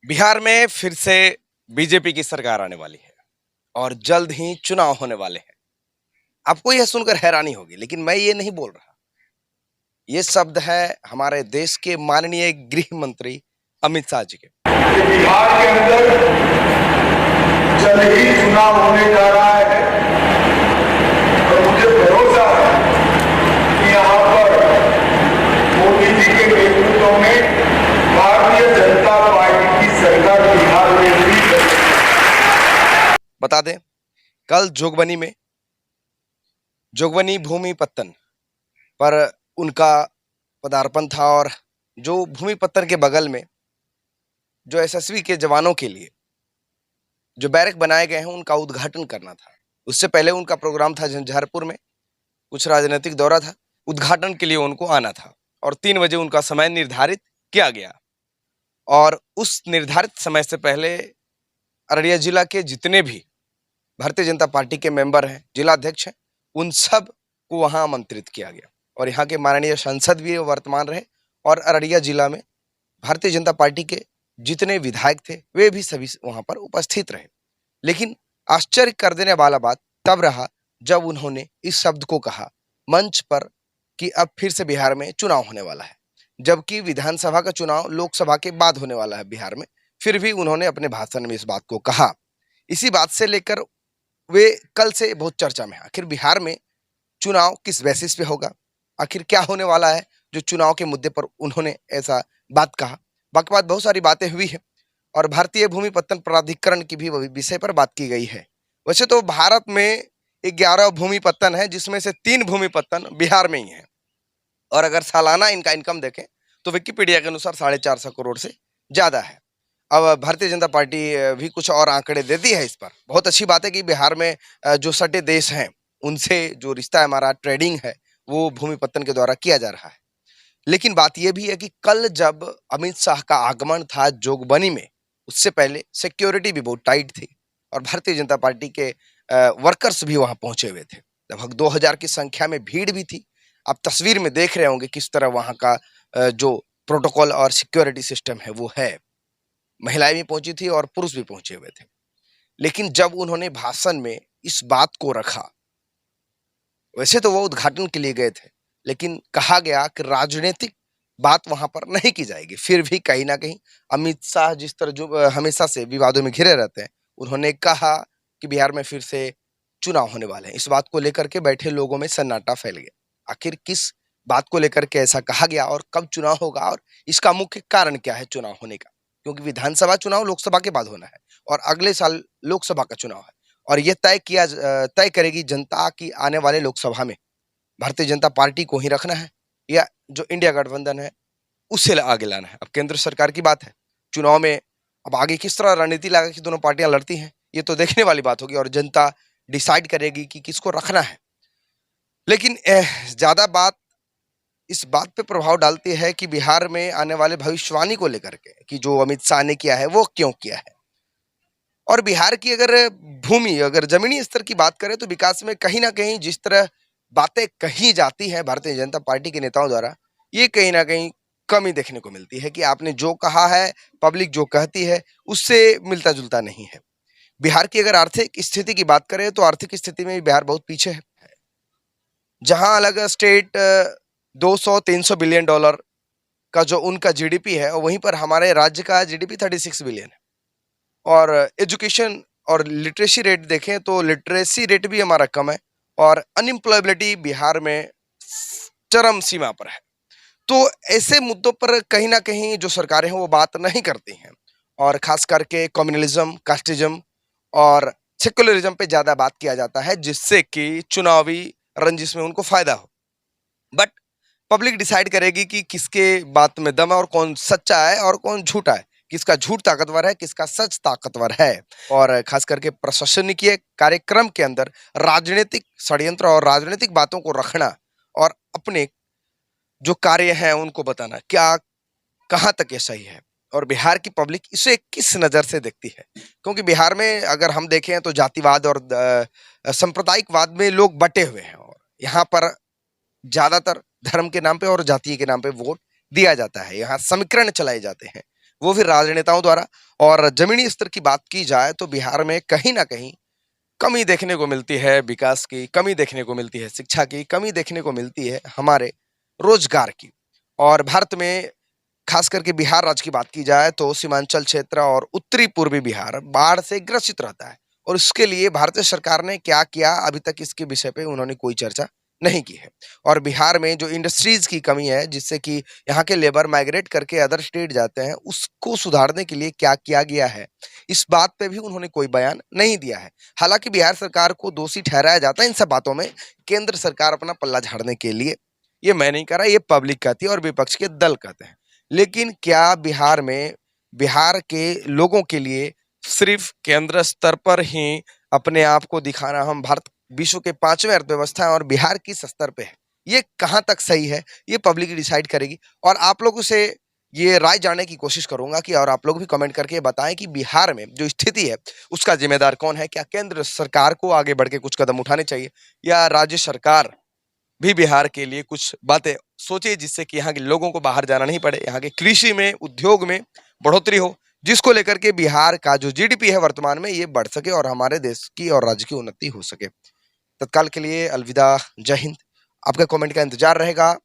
बिहार में फिर से बीजेपी की सरकार आने वाली है और जल्द ही चुनाव होने वाले हैं। आपको यह सुनकर हैरानी होगी, लेकिन मैं ये नहीं बोल रहा। ये शब्द है हमारे देश के माननीय गृह मंत्री अमित शाह जी के। बिहार के अंदर जल्द ही चुनाव होने जा रहा है और मुझे भरोसा है कि यहाँ पर मोदी जी के नेतृत्व में भारतीय जनता पार्टी की सरकार बिहार में भी बता दें, कल जोगबनी भूमि पत्तन पर उनका पदार्पण था और जो भूमि पत्तन के बगल में जो एसएसबी के जवानों के लिए जो बैरक बनाए गए हैं उनका उद्घाटन करना था। उससे पहले उनका प्रोग्राम था झंझारपुर में, कुछ राजनीतिक दौरा था। उद्घाटन के लिए उनको आना था और 3 बजे उनका समय निर्धारित किया गया। और उस निर्धारित समय से पहले अररिया जिला के जितने भी भारतीय जनता पार्टी के मेंबर हैं, जिला अध्यक्ष हैं, उन सब को वहां आमंत्रित किया गया। और यहाँ के माननीय सांसद भी वर्तमान रहे और अररिया जिला में भारतीय जनता पार्टी के जितने विधायक थे वे भी सभी वहां पर उपस्थित रहे। लेकिन आश्चर्य कर देने वाला बात तब रहा जब उन्होंने इस शब्द को कहा मंच पर कि अब फिर से बिहार में चुनाव होने वाला है, जबकि विधानसभा का चुनाव लोकसभा के बाद होने वाला है बिहार में। फिर भी उन्होंने अपने भाषण में इस बात को कहा। इसी बात से लेकर वे कल से बहुत चर्चा में है। आखिर बिहार में चुनाव किस बेसिस पे होगा, आखिर क्या होने वाला है जो चुनाव के मुद्दे पर उन्होंने ऐसा बात कहा। बाकी बात बहुत सारी बातें हुई है और भारतीय भूमि पत्तन प्राधिकरण की भी विषय पर बात की गई है। वैसे तो भारत में 11 भूमि पत्तन है, जिसमें से 3 भूमि पत्तन बिहार में ही है। और अगर सालाना इनका इनकम देखें तो विकिपीडिया के अनुसार 450 करोड़ से ज्यादा है। अब भारतीय जनता पार्टी भी कुछ और आंकड़े देती है इस पर। बहुत अच्छी बात है कि बिहार में जो सटे देश हैं उनसे जो रिश्ता है, हमारा ट्रेडिंग है, वो भूमि पत्तन के द्वारा किया जा रहा है। लेकिन बात यह भी है कि कल जब अमित शाह का आगमन था जोगबनी में, उससे पहले सिक्योरिटी भी बहुत टाइट थी और भारतीय जनता पार्टी के वर्कर्स भी वहां पहुंचे हुए थे। लगभग 2000 की संख्या में भीड़ भी थी। आप तस्वीर में देख रहे होंगे किस तरह वहां का जो प्रोटोकॉल और सिक्योरिटी सिस्टम है वो है। महिलाएं भी पहुंची थी और पुरुष भी पहुंचे हुए थे। लेकिन जब उन्होंने भाषण में इस बात को रखा, वैसे तो वो उद्घाटन के लिए गए थे, लेकिन कहा गया कि राजनीतिक बात वहां पर नहीं की जाएगी। फिर भी कहीं ना कहीं अमित शाह जिस तरह जो हमेशा से विवादों में घिरे रहते हैं, उन्होंने कहा कि बिहार में फिर से चुनाव होने वाले हैं। इस बात को लेकर के बैठे लोगों में सन्नाटा फैल गया। आखिर किस बात को लेकर के ऐसा कहा गया और कब चुनाव होगा और इसका मुख्य कारण क्या है चुनाव होने का? क्योंकि विधानसभा चुनाव लोकसभा के बाद होना है और अगले साल लोकसभा का चुनाव है और यह तय करेगी जनता की आने वाले लोकसभा में भारतीय जनता पार्टी को ही रखना है या जो इंडिया गठबंधन है उसे आगे लाना है। अब केंद्र सरकार की बात है चुनाव में। अब आगे किस तरह रणनीति लगा कि दोनों पार्टियां लड़ती हैं, ये तो देखने वाली बात होगी और जनता डिसाइड करेगी कि किसको रखना है। लेकिन ज्यादा बात इस बात पे प्रभाव डालती है कि बिहार में आने वाले भविष्यवाणी को लेकर के कि जो अमित शाह ने किया है वो क्यों किया है। और बिहार की अगर जमीनी स्तर की बात करें तो विकास में कहीं ना कहीं जिस तरह बातें कही जाती हैं भारतीय जनता पार्टी के नेताओं द्वारा, ये कहीं ना कहीं कमी देखने को मिलती है कि आपने जो कहा है, पब्लिक जो कहती है उससे मिलता जुलता नहीं है। बिहार की अगर आर्थिक स्थिति की बात करें तो आर्थिक स्थिति में बिहार बहुत पीछे है। जहां अलग स्टेट 200-300 बिलियन डॉलर का जो उनका जीडीपी है, वहीं पर हमारे राज्य का जीडीपी 36 बिलियन है। और एजुकेशन और लिटरेसी रेट देखें तो लिटरेसी रेट भी हमारा कम है और अनएम्प्लॉयबिलिटी बिहार में चरम सीमा पर है। तो ऐसे मुद्दों पर कहीं ना कहीं जो सरकारें हैं वो बात नहीं करती हैं और खास करके कम्युनलिज्म, कास्टिज्म और सेक्युलरिज्म पे ज्यादा बात किया जाता है, जिससे कि चुनावी रंजिश में उनको फायदा हो। बट पब्लिक डिसाइड करेगी कि किसके बात में दम है और कौन सच्चा है और कौन झूठा है, किसका झूठ ताकतवर है, किसका सच ताकतवर है। और खास करके प्रशासनिकीय कार्यक्रम के अंदर राजनीतिक षड्यंत्र और राजनीतिक बातों को रखना और अपने जो कार्य हैं उनको बताना क्या कहाँ तक ये सही है और बिहार की पब्लिक इसे किस नजर से देखती है। क्योंकि बिहार में अगर हम देखें तो जातिवाद और सांप्रदायिकवाद में लोग बटे हुए हैं और यहाँ पर ज्यादातर धर्म के नाम पे और जाति के नाम पे वोट दिया जाता है। यहाँ समीकरण चलाए जाते हैं, वो भी राजनेताओं द्वारा। और जमीनी स्तर की बात की जाए तो बिहार में कहीं ना कहीं कमी देखने को मिलती है, विकास की कमी देखने को मिलती है, शिक्षा की कमी देखने को मिलती है, हमारे रोजगार की। और भारत में खास करके बिहार राज्य की बात की जाए तो सीमांचल क्षेत्र और उत्तरी पूर्वी बिहार बाढ़ से ग्रसित रहता है। और उसके लिए भारतीय सरकार ने क्या किया, अभी तक इसके विषय पे उन्होंने कोई चर्चा नहीं की है। और बिहार में जो इंडस्ट्रीज की कमी है, जिससे कि यहाँ के लेबर माइग्रेट करके अदर स्टेट जाते हैं, उसको सुधारने के लिए क्या किया गया है, इस बात पे भी उन्होंने कोई बयान नहीं दिया है। हालांकि बिहार सरकार को दोषी ठहराया जाता है इन सब बातों में, केंद्र सरकार अपना पल्ला झाड़ने के लिए। ये मैं नहीं कह रहा, ये पब्लिक कहती है और विपक्ष के दल कहते हैं। लेकिन क्या बिहार में बिहार के लोगों के लिए सिर्फ केंद्र स्तर पर ही अपने आप को दिखाना, हम भारत विश्व के 5वें अर्थव्यवस्था है और बिहार किस स्तर पे है, ये कहाँ तक सही है, ये पब्लिक डिसाइड करेगी। और आप लोगों से ये राय जानने की कोशिश करूंगा कि, और आप लोग भी कमेंट करके बताएं कि बिहार में जो स्थिति है उसका जिम्मेदार कौन है। क्या केंद्र सरकार को आगे बढ़ के कुछ कदम उठाने चाहिए, या राज्य सरकार भी बिहार के लिए कुछ बातें सोचे जिससे कि यहाँ के लोगों को बाहर जाना नहीं पड़े, यहाँ के कृषि में, उद्योग में बढ़ोतरी हो, जिसको लेकर के बिहार का जो जीडीपी है वर्तमान में ये बढ़ सके और हमारे देश की और राज्य की उन्नति हो सके। तत्काल के लिए अलविदा, जय हिंद। आपका कमेंट का इंतजार रहेगा।